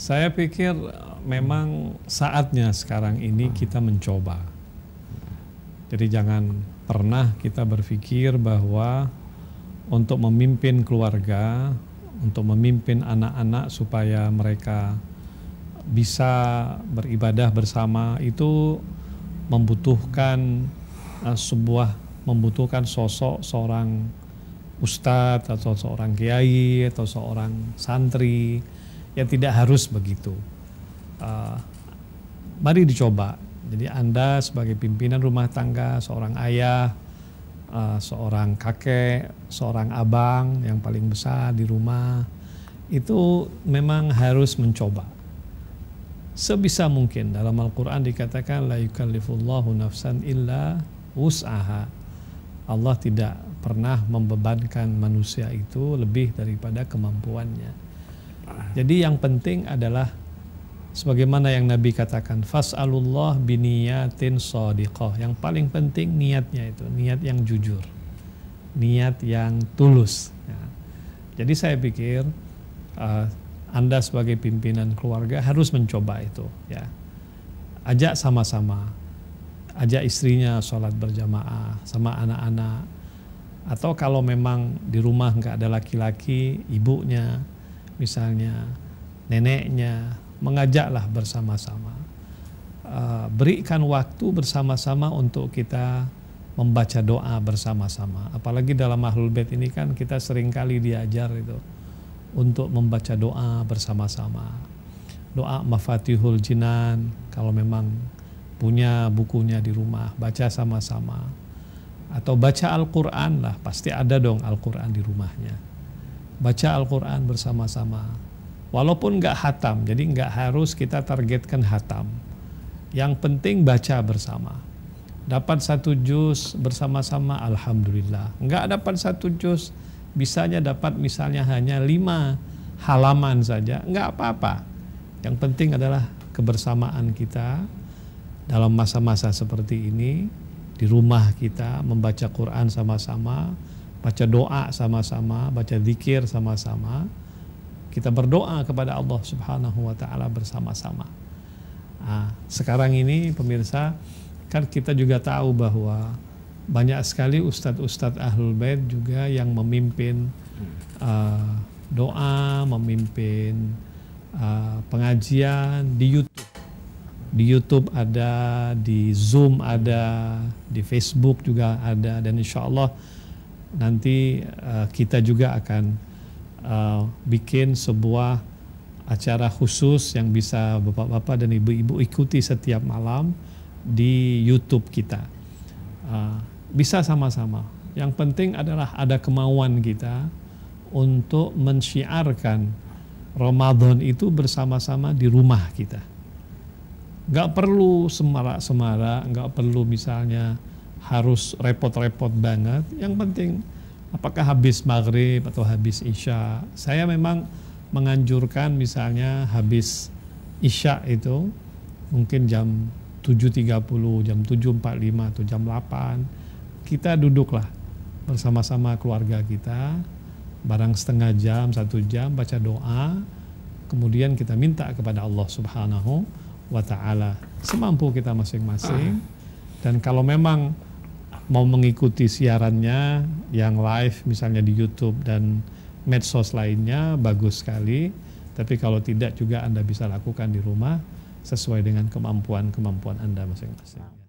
Saya pikir memang saatnya sekarang ini kita mencoba. Jadi jangan pernah kita berpikir bahwa untuk memimpin keluarga, untuk memimpin anak-anak supaya mereka bisa beribadah bersama itu membutuhkan membutuhkan sosok seorang ustadz atau seorang kiai atau seorang santri. Ya tidak harus begitu. Mari dicoba. Jadi Anda sebagai pimpinan rumah tangga, seorang ayah, seorang kakek, seorang abang yang paling besar di rumah, itu memang harus mencoba. Sebisa mungkin dalam Al-Quran dikatakan la yukallifullahu nafsan illa wus'aha. Allah tidak pernah membebankan manusia itu lebih daripada kemampuannya. Jadi yang penting adalah sebagaimana yang Nabi katakan, fas'alullah biniyatin shadiqah. Yang paling penting niatnya itu, niat yang jujur, niat yang tulus. Ya. Jadi saya pikir Anda sebagai pimpinan keluarga harus mencoba itu. Ya. Ajak sama-sama, ajak istrinya sholat berjamaah sama anak-anak. Atau kalau memang di rumah nggak ada laki-laki, ibunya, misalnya neneknya, mengajaklah bersama-sama. Berikan waktu bersama-sama untuk kita membaca doa bersama-sama. Apalagi dalam Ahlul Bait ini kan kita seringkali diajar itu untuk membaca doa bersama-sama. Doa Mafatihul Jinan, kalau memang punya bukunya di rumah, baca sama-sama. Atau baca Al-Quran lah, pasti ada dong Al-Quran di rumahnya. Baca Al-Quran bersama-sama. Walaupun nggak hatam, jadi nggak harus kita targetkan hatam. Yang penting baca bersama. Dapat 1 juz bersama-sama, alhamdulillah. Nggak dapat 1 juz, bisanya dapat misalnya hanya 5 halaman saja, nggak apa-apa. Yang penting adalah kebersamaan kita dalam masa-masa seperti ini, di rumah kita membaca Quran sama-sama, baca doa sama-sama, baca zikir sama-sama. Kita berdoa kepada Allah Subhanahu wa Ta'ala bersama-sama. Nah, sekarang ini pemirsa, kan kita juga tahu bahwa banyak sekali ustadz-ustadz Ahlul Bait juga yang memimpin doa, memimpin pengajian di YouTube. Di YouTube ada, di Zoom ada, di Facebook juga ada, dan insya Allah nanti kita juga akan bikin sebuah acara khusus yang bisa bapak-bapak dan ibu-ibu ikuti setiap malam di YouTube kita. Bisa sama-sama. Yang penting adalah ada kemauan kita untuk mensyiarkan Ramadan itu bersama-sama di rumah kita. Nggak perlu semarak-semarak, nggak perlu misalnya harus repot-repot banget. Yang penting apakah habis maghrib atau habis isya. Saya memang menganjurkan misalnya habis isya itu mungkin jam 7.30, jam 7.45 atau jam 8. Kita duduklah bersama-sama keluarga kita, barang setengah jam, 1 jam, baca doa. Kemudian kita minta kepada Allah Subhanahu wa Ta'ala semampu kita masing-masing. Dan kalau memang mau mengikuti siarannya yang live misalnya di YouTube dan medsos lainnya, bagus sekali. Tapi kalau tidak juga Anda bisa lakukan di rumah sesuai dengan kemampuan Anda masing-masing.